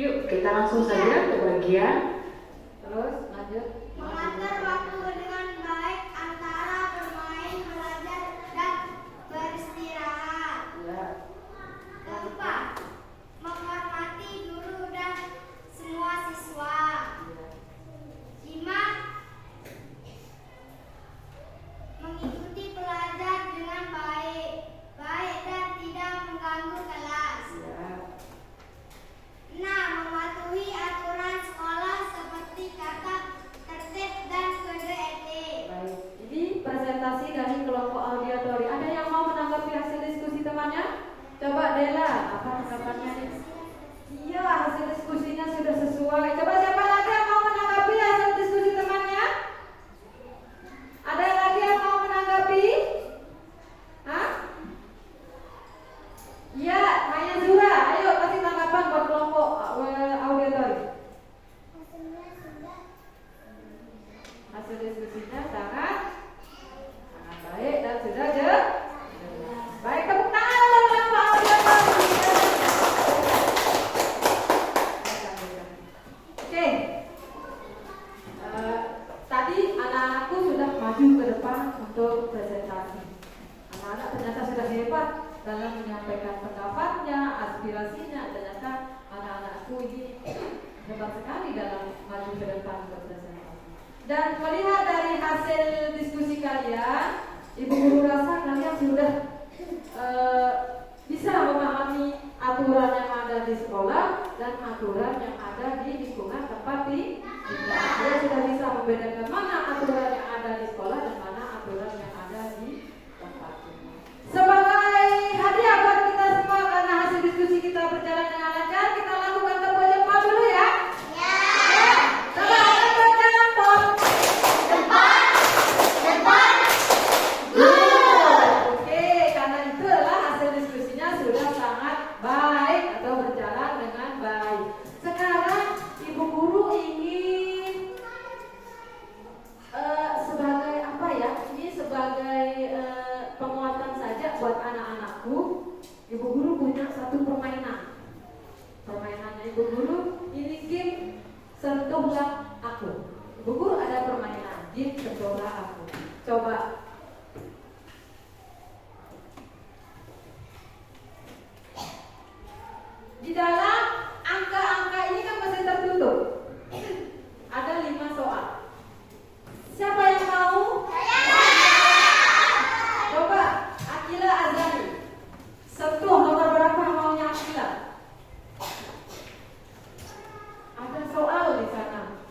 Speaker 3: Yuk, kita langsung saja ke bagian
Speaker 1: Terus lanjut.
Speaker 2: Mengatur waktu dengan baik antara bermain, belajar, dan beristirahat.
Speaker 1: Ya.
Speaker 2: Keempat, menghormati guru dan semua siswa. 5. Mengikuti pelajar dengan baik dan tidak mengganggu kelas.
Speaker 1: Ya.
Speaker 2: 6. Mematuhi aturan sekolah seperti tata tertib dan kode etik.
Speaker 1: Baik. Ini presentasi dari kelompok auditori. Ada yang mau menanggapi hasil diskusi temannya? Coba Dela, apa tanggapannya nih? Iya, hasil diskusinya sudah sesuai. Coba siapa lagi yang mau menanggapi hasil diskusi temannya? Ada lagi yang mau menanggapi? Hah? Iya, Maya Zura. Ayo kasih tanggapan buat kelompok auditori. Hasil diskusinya sangat baik dan sudah jelas. Baik, tepuk tangan untuk kelompok auditori. Oke. Tadi anak-anakku sudah maju ke depan untuk presentasi. Anak-anak ternyata sudah hebat dalam menyampaikan pendapatnya, aspirasinya. Ternyata anak-anakku ini hebat sekali dalam maju ke depan untuk presentasi. Dan melihat dari hasil diskusi kalian, Ibu Guru rasa kalian sudah bisa memahami aturan yang ada di sekolah dan aturan yang ada di lingkungan tempat tinggal. Kalian sudah bisa membedakan mana aturan yang ada di sekolah dan mana aturan yang ada di tempat tinggal. Sebagai hadiah buat kita semua karena hasil diskusi kita berjalan dengan lancar, kita lakukan tepuk jempol dulu ya.
Speaker 2: Ya.
Speaker 1: Coba tepuk jempol.
Speaker 2: Depan.
Speaker 1: Oke, karena itu adalah hasil diskusinya sudah sangat baik atau berjalan dengan baik. Sekarang Ibu Guru ingin sebagai apa ya? Ini sebagai penguatan saja buat anak-anakku. Ibu Guru punya satu permainan. Permainannya Ibu Guru ini game sentuhlah aku. Ibu Guru ada permainan game sentuhlah aku. Coba. Di dalam angka-angka ini kan masih tertutup. Ada 5 soal. Siapa yang mau? Coba Akila Azani. Sentuh nomor berapa maunya Akila? Ada soal di sana.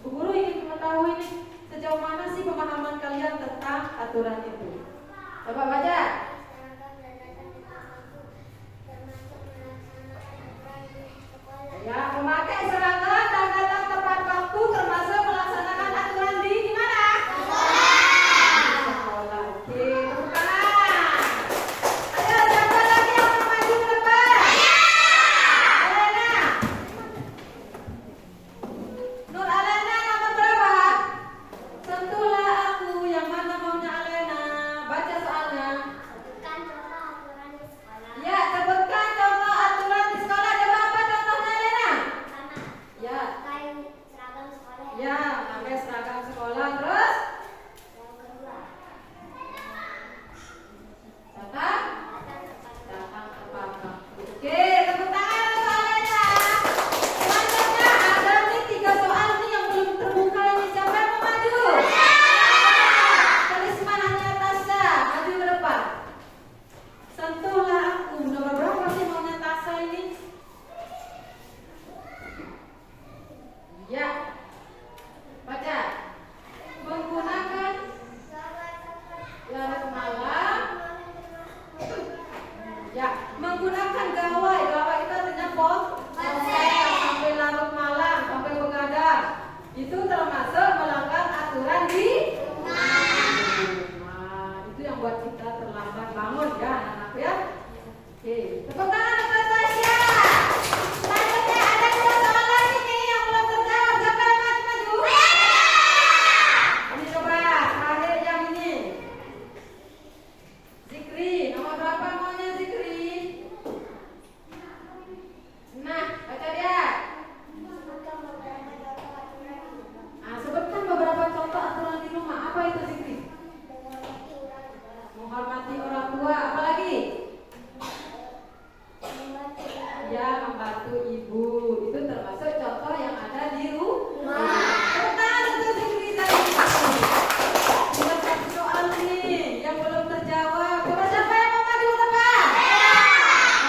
Speaker 1: Ya, membantu ibu. Itu termasuk contoh yang ada di rumah. Benar untuk Zikri tadi. Kita kasih soal nih yang belum terjawab. Coba siapa yang mau maju ke depan?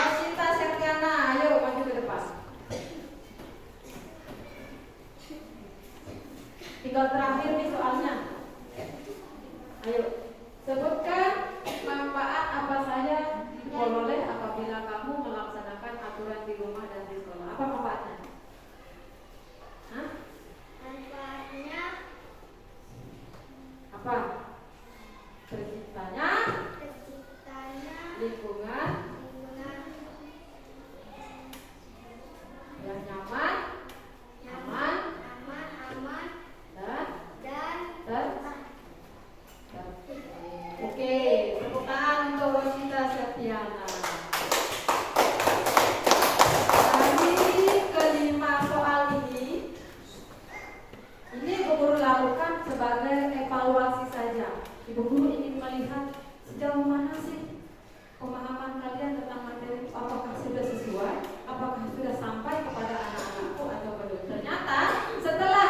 Speaker 1: Rosita Septiana, ayo maju ke depan. Tinggal terakhir nih soalnya. Ayo, sebutkan manfaat apa saja diperoleh apabila kamu melaksanakan aturan di rumah dan di sekolah. Apa manfaatnya? Hah?
Speaker 2: Manfaatnya
Speaker 1: Apa? Terciptanya lingkungan
Speaker 2: lingkungan
Speaker 1: yang nyaman, aman,
Speaker 2: aman
Speaker 1: dan
Speaker 2: dan
Speaker 1: Oke, tepuk tangan untuk Rosita Septiana. Dari kelima soal ini Ibu Guru lakukan sebagai evaluasi saja. Ibu Guru ingin melihat sejauh mana sih pemahaman kalian tentang materi, apakah sudah sesuai, apakah sudah sampai kepada anak-anakku atau belum. Ternyata setelah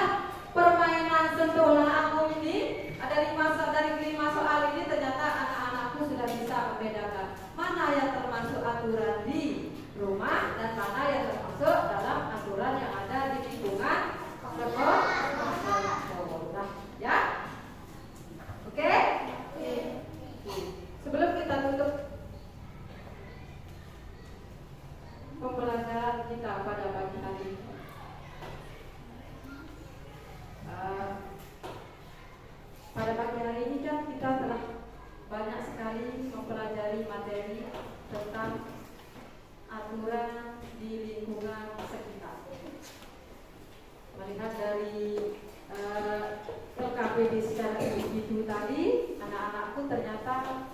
Speaker 1: permainan sentuhlah aku ini dari kelima soal ini, ternyata anak-anakku sudah bisa membedakan mana yang termasuk aturan di rumah dan mana yang termasuk dalam aturan yang ada di lingkungan sekolah. Ya, oke? Sebelum kita tutup pembelajaran kita pada pagi hari ini, pada pagi hari ini kan kita telah banyak sekali mempelajari materi tentang aturan di lingkungan sekitar. Melihat dari LKPD secara individu tadi, anak-anakku ternyata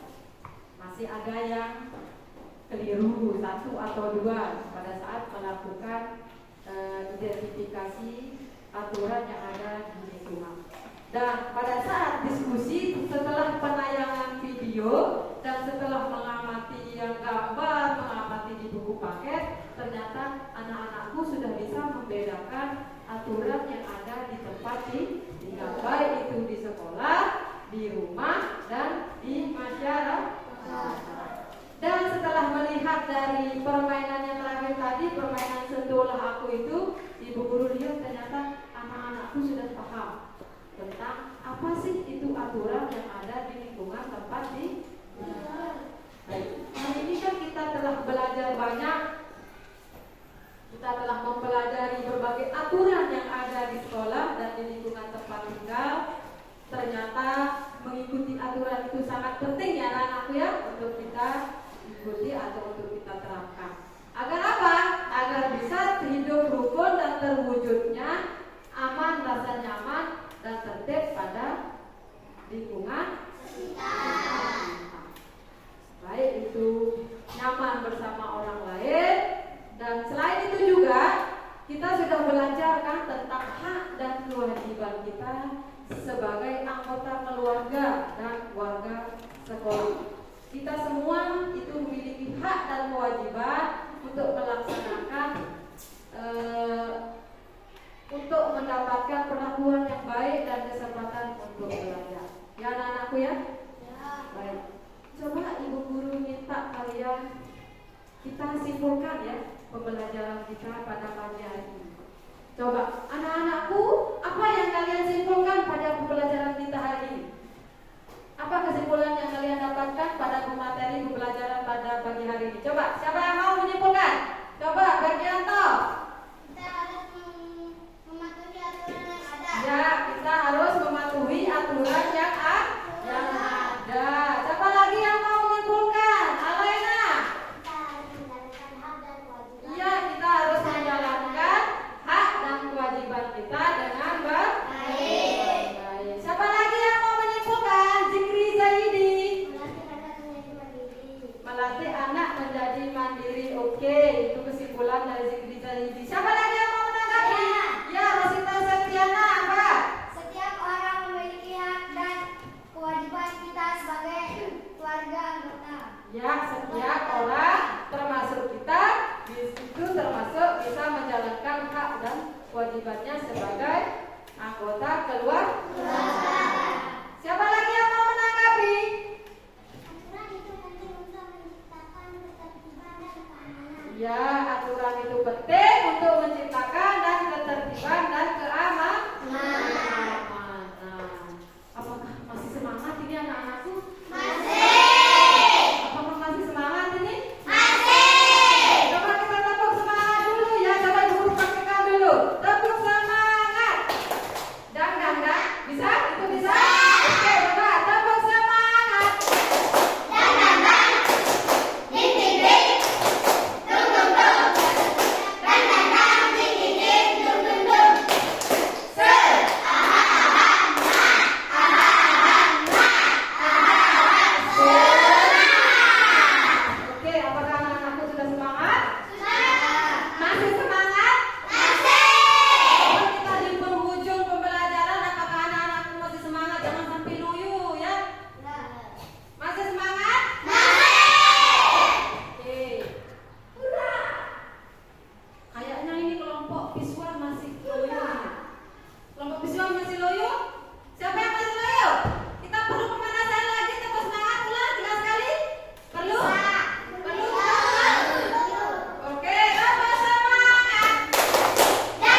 Speaker 1: masih ada yang keliru satu atau dua pada saat melakukan identifikasi aturan yang ada di lingkungan. Dan pada saat diskusi setelah penayangan video dan setelah mengamati yang gambar, mengamati di buku paket, ternyata anak-anakku sudah bisa membedakan aturan yang ada di tempat tinggal, baik itu di sekolah, di rumah, dan di masyarakat. Dan setelah melihat dari permainan yang terakhir tadi, permainan sentuhlah aku itu, Ibu Guru lihat ternyata anak-anakku sudah paham tentang apa sih itu aturan yang ada di lingkungan tempat di. Hari ini kan kita telah belajar banyak, kita telah mempelajari berbagai aturan yang ada di sekolah dan di lingkungan tempat tinggal. Ternyata mengikuti aturan itu sangat penting ya anak-anakku ya, untuk kita ikuti atau untuk kita terapkan. Agar apa? Agar bisa hidup rukun dan terwujudnya aman, rasa nyaman dan tertib pada lingkungan sekitar. Baik itu nyaman bersama orang lain, dan selain itu juga kita sudah belajar kan tentang hak dan kewajiban kita sebagai anggota keluarga dan warga sekolah. Kita semua itu memiliki hak dan kewajiban untuk melaksanakan untuk mendapatkan perlakuan yang baik dan kesempatan untuk belajar. Ya anak-anakku ya? Baik. Coba Ibu Guru minta kalian kita simpulkan ya pembelajaran kita pada pagi hari ini. Coba anak-anakku, apa yang kalian simpulkan pada pembelajaran kita hari ini? Apa kesimpulan yang kalian dapatkan pada materi pembelajaran pada pagi hari ini? Coba, siapa yang mau menyimpulkan? Coba, Bergianto.
Speaker 2: kita harus mematuhi aturan yang ada.
Speaker 1: Ya, kita harus mematuhi aturan yang ada. Siapa lagi yang mau menyimpulkan? Alena.
Speaker 2: Kita harus menjalankan hak dan kewajiban.
Speaker 1: Iya, kita harus menjalankan hak dan kewajiban kita dengan baik. Siapa lagi yang mau menyimpulkan? Zikri Zaidi. Melatih anak menjadi mandiri. Oke, itu kesimpulan dari Zikri Zaidi. Siapa lagi yang mau menanggapi? Ya, Rosita Septiana, apa?
Speaker 2: Setiap orang memiliki hak dan kewajiban kita sebagai keluarga anggota.
Speaker 1: Ya, setiap orang termasuk kita itu kewajibannya sebagai anggota keluarga. Siapa lagi yang mau menanggapi?
Speaker 2: Aturan itu penting untuk menciptakan ketertiban dan keamanan.
Speaker 1: Ya, aturan itu penting untuk menciptakan dan ketertiban dan keamanan. Apakah masih semangat ini anak-anakku? Apakah masih semangat ini? Coba kita tepuk semangat dulu ya. Coba guru praktekkan dulu. Tepuk semangat. Dang. Bisa? Itu bisa? Oke, coba tepuk semangat. Oke, apakah anak-anakku sudah semangat? Masih semangat? Kalau kita di penghujung pembelajaran, apakah anak-anakku masih semangat? Jangan sampai loyo ya. Masih semangat? Oke. Kayaknya ini kelompok visual masih loyo. Kelompok visual masih loyo? Siapa yang masih loyo? Kita perlu pemanasan lagi, tepuk semangat ulang 3 kali. Perlu? Perlu? Oke, tepuk semangat. Oke,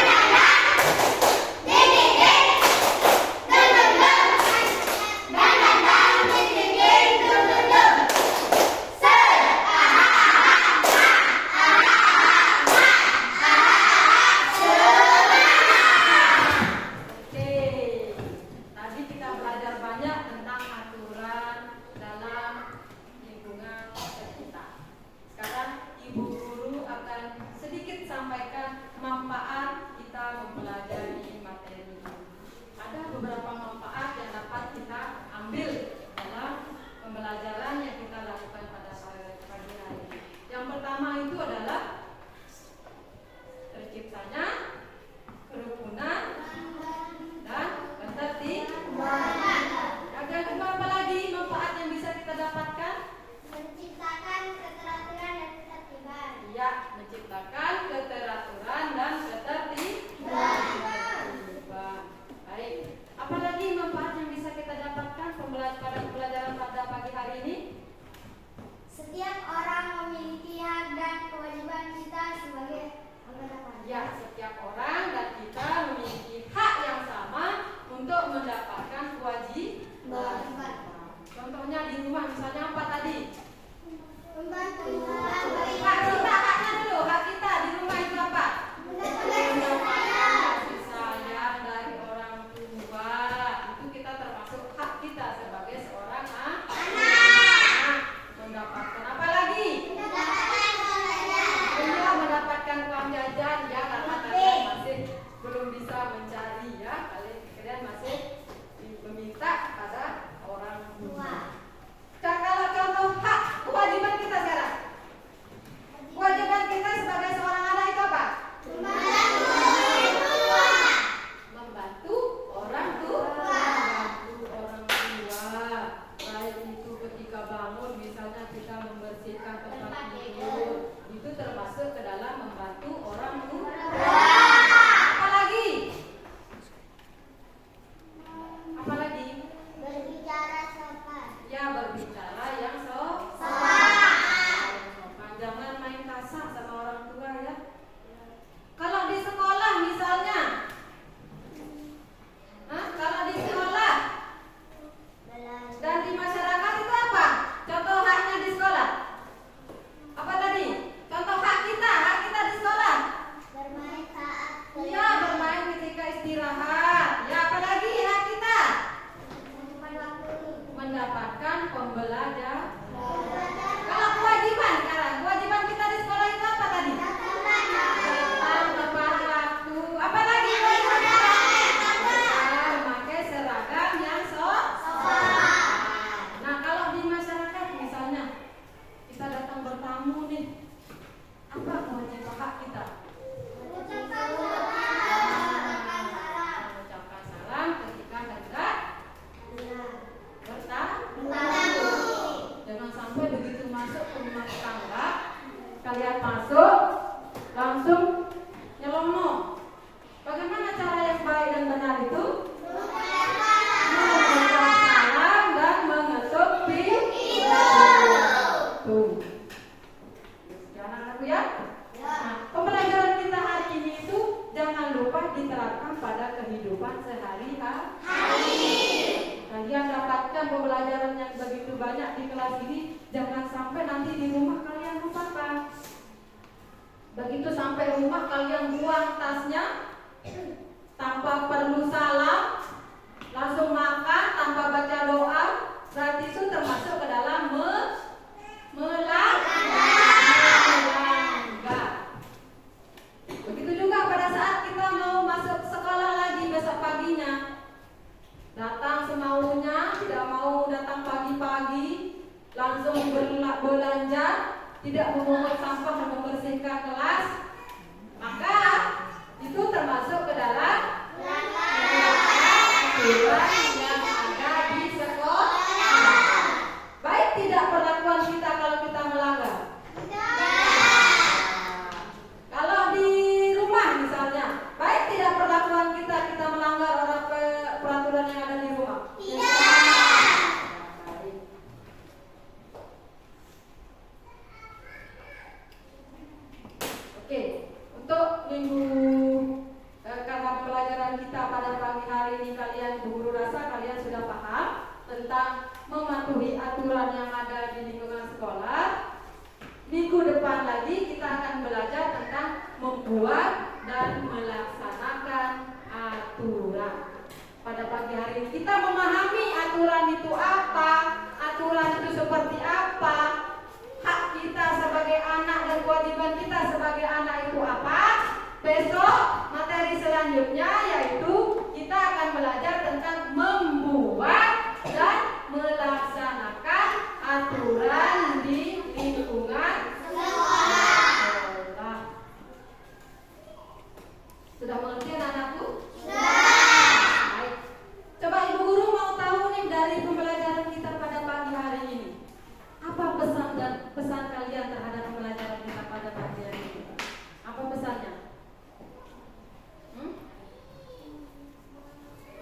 Speaker 1: begitu banyak di kelas ini, jangan sampai nanti di rumah kalian lupakan. Begitu sampai rumah kalian buang tasnya tanpa perlu salam, langsung makan tanpa baca doa, berarti itu termasuk ke dalam melanggar. Begitu juga pada saat kita mau masuk sekolah lagi besok paginya, datang semaunya, tidak mau datang pagi-pagi, langsung belanja, tidak memungut sampah dan membersihkan kelas, maka itu termasuk ke dalam aturan yang ada di sekolah. Baik tidak perlakuan kita kalau kita melanggar? Kalau di rumah misalnya, baik tidak perlakuan kita melanggar orang peraturan yang ada di rumah? Oke, untuk minggu karena pelajaran kita pada pagi hari ini kalian guru rasa kalian sudah paham tentang mematuhi aturan yang ada di lingkungan sekolah. Minggu depan lagi kita akan belajar tentang membuat dan melaksanakan aturan. Pada pagi hari ini kita memahami aturan itu apa, aturan itu seperti apa, hak kita sebagai anak dan kewajiban kita sebagai anak itu apa. Besok materi selanjutnya yaitu kita akan belajar tentang membuat dan melaksanakan aturan di lingkungan sekolah. Sudah mengerti anak-anakku? Baik. Coba ibu guru mau tahu nih dari pembelajaran kita pada pagi hari ini, apa pesan kalian terhadap pembelajaran kita pada pagi hari ini? Apa pesannya?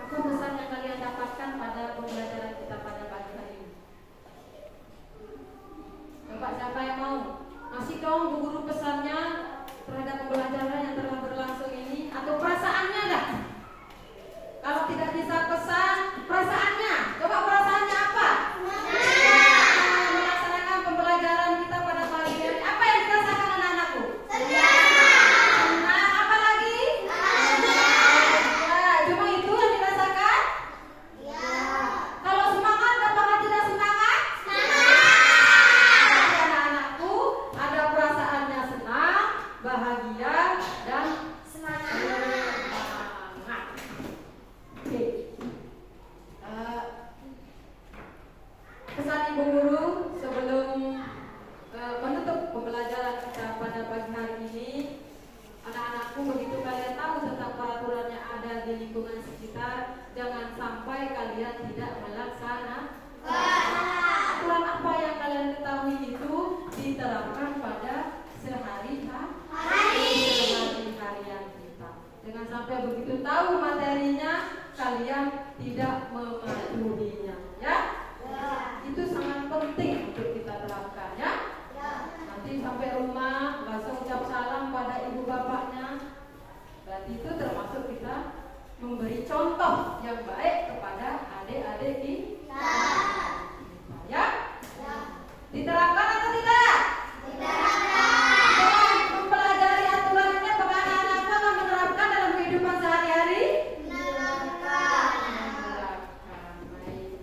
Speaker 1: Apa pesan yang kalian dapatkan pada pembelajaran kita pada pagi hari ini? Coba siapa yang mau? Masih dong bu guru pesannya terhadap pembelajaran yang telah berlangsung ini, atau perasaannya dah? Kalau tidak bisa pesan, perasaannya. Coba perasaannya apa? Melaksanakan pembelajaran kita pada pagi hari. Apa yang dirasakan anak-anakku? Senang. Apa lagi? Ya, cuma itu yang dirasakan? Kalau semangat, apakah tidak semangat? Jadi anak-anakku ada perasaannya senang, bahagia, dan semangat. Oke. Pesan ibu guru sebelum menutup pembelajaran kita pada pagi hari ini, anak-anakku begitu kalian tahu tentang peraturan yang ada di lingkungan sekitar, jangan sampai kalian tidak melaksanakan. Aturan apa yang kalian ketahui itu diterapkan pada sehari-harian kita. Jangan sampai begitu tahu materinya kalian tidak mematuhinya, ya? Itu sangat penting untuk kita terapkan, ya? Nanti sampai rumah langsung ucap salam pada ibu bapaknya. Berarti itu termasuk kita memberi contoh yang baik kepada adik-adik kita, ya? Diterapkan atau tidak? Mempelajari aturannya apakah anak-anak akan menerapkan dalam kehidupan sehari-hari?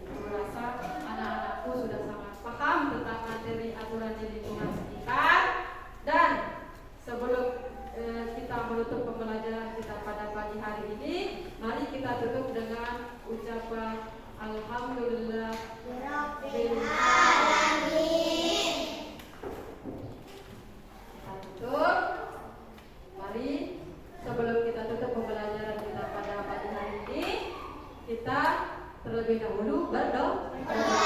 Speaker 1: Aku rasa anak-anakku sudah sangat paham tentang materi aturan di lingkungan sekitar. Dan sebelum kita menutup pembelajaran kita pada pagi hari ini, mari kita tutup dengan ucapan Alhamdulillah. Kita tutup. Mari sebelum kita tutup pembelajaran kita pada pagi hari ini, kita terlebih dahulu berdoa.